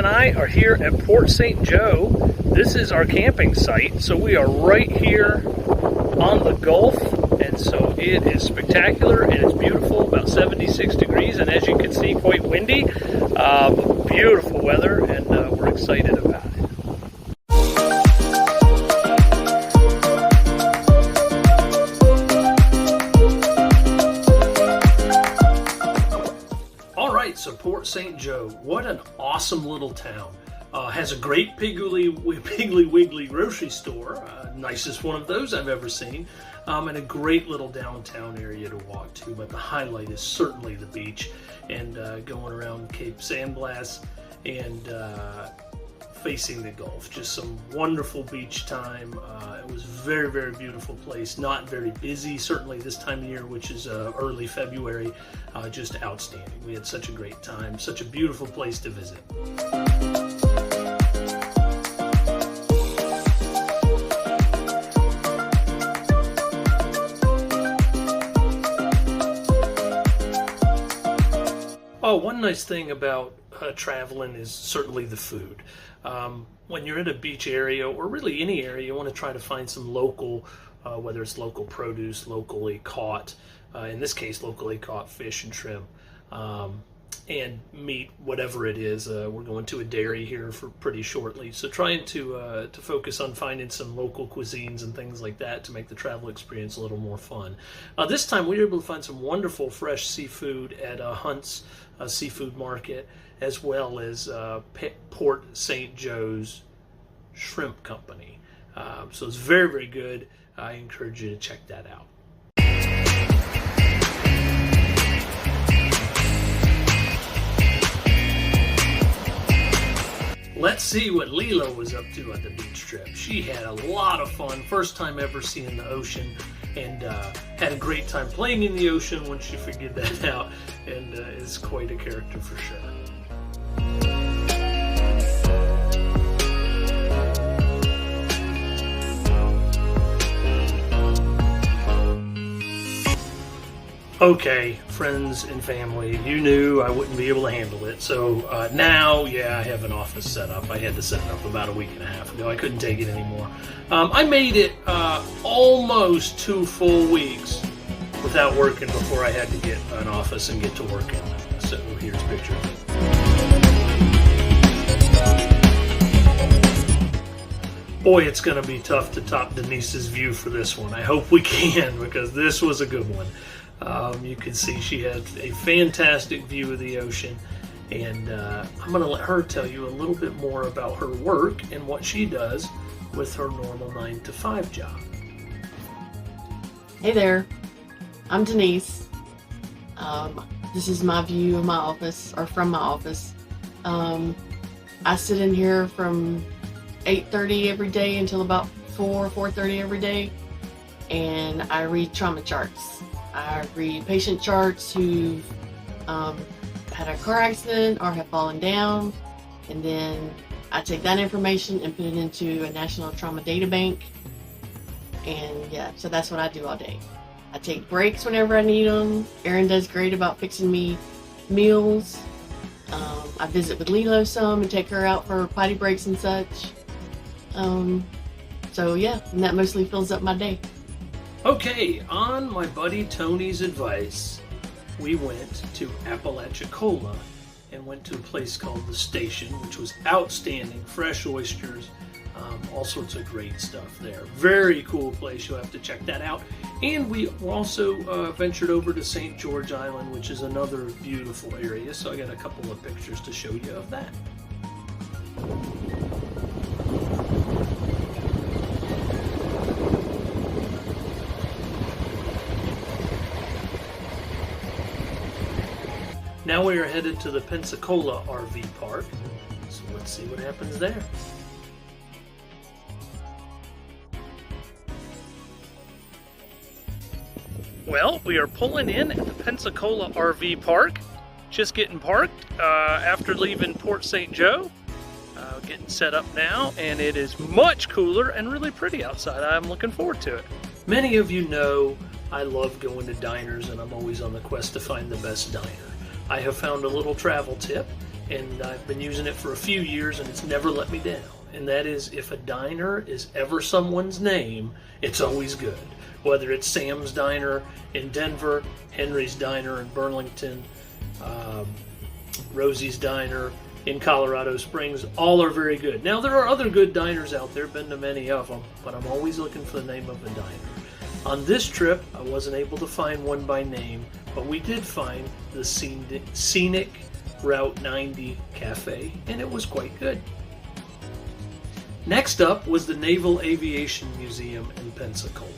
and I are here at Port St. Joe. This is our camping site, so we are right here on the Gulf, and so it is spectacular and it's beautiful, about 76 degrees, and as you can see, quite windy. Beautiful weather, and we're excited about it. So Port St. Joe, what an awesome little town. Has a great Piggly Wiggly grocery store, nicest one of those I've ever seen, and a great little downtown area to walk to, but the highlight is certainly the beach, and going around Cape San Blas and facing the Gulf. Just some wonderful beach time. It was a very, very beautiful place. Not very busy, certainly this time of year, which is early February. Just outstanding. We had such a great time. Such a beautiful place to visit. Oh, one nice thing about traveling is certainly the food. When you're in a beach area, or really any area, you want to try to find some local, whether it's local produce, locally caught, in this case, locally caught fish and shrimp, and meat, whatever it is. We're going to a dairy here for pretty shortly, so trying to focus on finding some local cuisines and things like that to make the travel experience a little more fun. This time we were able to find some wonderful fresh seafood at Hunt's Seafood Market, as well as Port St. Joe's Shrimp Company. So it's very, very good. I encourage you to check that out. Let's see what Lila was up to on the beach trip. She had a lot of fun, first time ever seeing the ocean, and had a great time playing in the ocean when she figured that out, and is quite a character for sure. Okay, friends and family, you knew I wouldn't be able to handle it. So now, yeah, I have an office set up. I had to set it up about a week and a half ago. I couldn't take it anymore. I made it almost 2 full weeks without working before I had to get an office and get to work in it. So here's a picture of it. Boy, it's going to be tough to top Denise's view for this one. I hope we can, because this was a good one. You can see she had a fantastic view of the ocean, and I'm going to let her tell you a little bit more about her work and what she does with her normal 9-to-5 job. Hey there, I'm Denise. This is my view of my office, or from my office. I sit in here from 8:30 every day until about 4:30 every day, and I read trauma charts. I read patient charts who've had a car accident or have fallen down, and then I take that information and put it into a national trauma data bank. And yeah, so that's what I do all day. I take breaks whenever I need them. Erin does great about fixing me meals. I visit with Lilo some and take her out for potty breaks and such. So yeah, and that mostly fills up my day. Okay, on my buddy Tony's advice, we went to Apalachicola and went to a place called The Station, which was outstanding. Fresh oysters, all sorts of great stuff there. Very cool place. You'll have to check that out. And we also ventured over to St. George Island, which is another beautiful area. So I got a couple of pictures to show you of that. Now we are headed to the Pensacola RV Park, so let's see what happens there. Well, we are pulling in at the Pensacola RV Park, just getting parked after leaving Port St. Joe. Getting set up now, and it is much cooler and really pretty outside. I'm looking forward to it. Many of you know I love going to diners, and I'm always on the quest to find the best diner. I have found a little travel tip, and I've been using it for a few years, and it's never let me down. And that is, if a diner is ever someone's name, it's always good. Whether it's Sam's Diner in Denver, Henry's Diner in Burlington, Rosie's Diner in Colorado Springs, all are very good. Now, there are other good diners out there, been to many of them, but I'm always looking for the name of a diner. On this trip, I wasn't able to find one by name, but we did find the Scenic Route 90 Cafe, and it was quite good. Next up was the Naval Aviation Museum in Pensacola.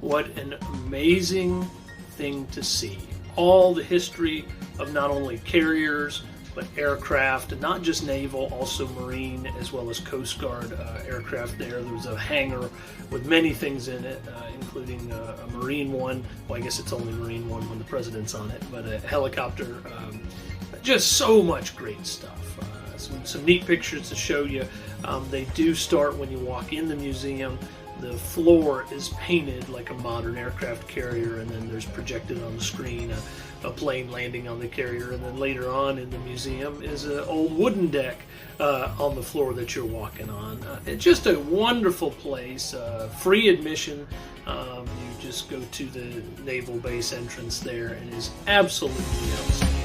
What an amazing thing to see. All the history of not only carriers, but aircraft, and not just naval, also marine, as well as Coast Guard aircraft there. There was a hangar with many things in it, including a Marine one. Well, I guess it's only Marine one when the president's on it, but a helicopter. Just so much great stuff. Some neat pictures to show you. They do start when you walk in the museum. The floor is painted like a modern aircraft carrier, and then there's projected on the screen a plane landing on the carrier, and then later on in the museum is an old wooden deck on the floor that you're walking on. It's just a wonderful place, free admission. You just go to the naval base entrance there, and it is absolutely outstanding.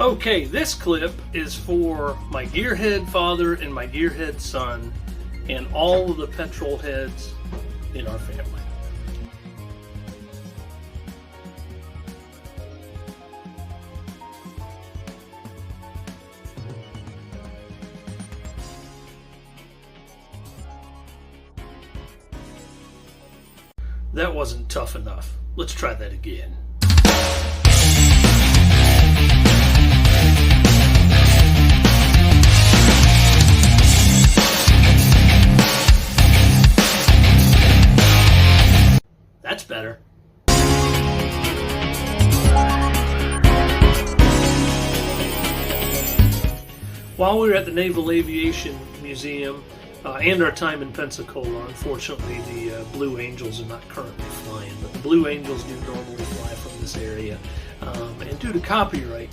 Okay, this clip is for my gearhead father and my gearhead son and all of the petrol heads in our family. That wasn't tough enough. Let's try that again. That's better. While we were at the Naval Aviation Museum and our time in Pensacola, unfortunately the Blue Angels are not currently flying, but the Blue Angels do normally fly from this area. And due to copyright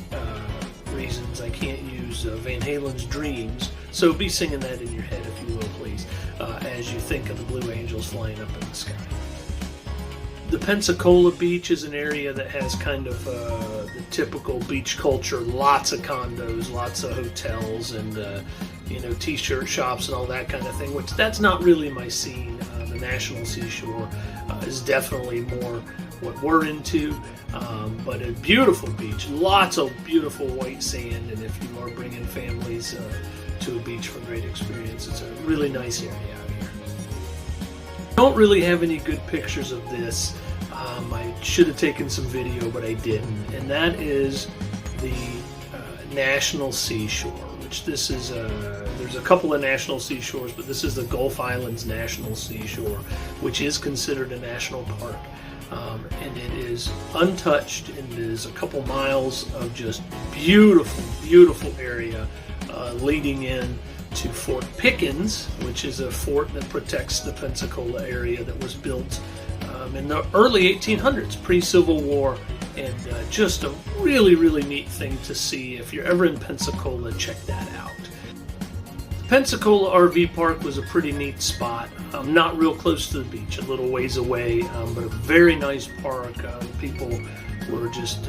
reasons, I can't use Van Halen's Dreams, so be singing that in your head if you will, please, as you think of the Blue Angels flying up in the sky. The Pensacola beach is an area that has kind of the typical beach culture, lots of condos, lots of hotels, and t-shirt shops and all that kind of thing, which that's not really my scene. The National Seashore is definitely more what we're into, but a beautiful beach, lots of beautiful white sand, and if you are bringing families to a beach for a great experience, it's a really nice area out here. Don't really have any good pictures of this. I should have taken some video, but I didn't, and that is the National Seashore, which this is there's a couple of national seashores, but this is the Gulf Islands National Seashore, which is considered a national park, and it is untouched, and it is a couple miles of just beautiful area leading in to Fort Pickens, which is a fort that protects the Pensacola area that was built in the early 1800s, pre-Civil War, and just a really neat thing to see. If you're ever in Pensacola, check that out. The Pensacola RV Park was a pretty neat spot, not real close to the beach, a little ways away, but a very nice park. People were just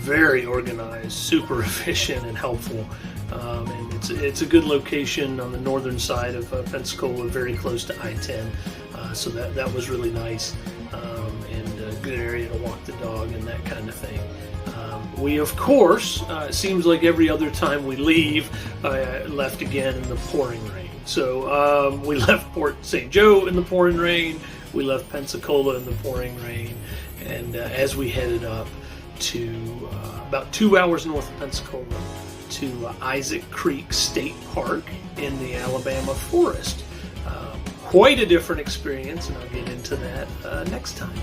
very organized, super efficient and helpful, and it's a good location on the northern side of Pensacola, very close to I-10, so that was really nice, and a good area to walk the dog and that kind of thing. We, of course, it seems like every other time we leave, left again in the pouring rain. So we left Port St. Joe in the pouring rain, we left Pensacola in the pouring rain, and as we headed up to about 2 hours north of Pensacola, to Isaac Creek State Park in the Alabama forest. Quite a different experience, and I'll get into that next time.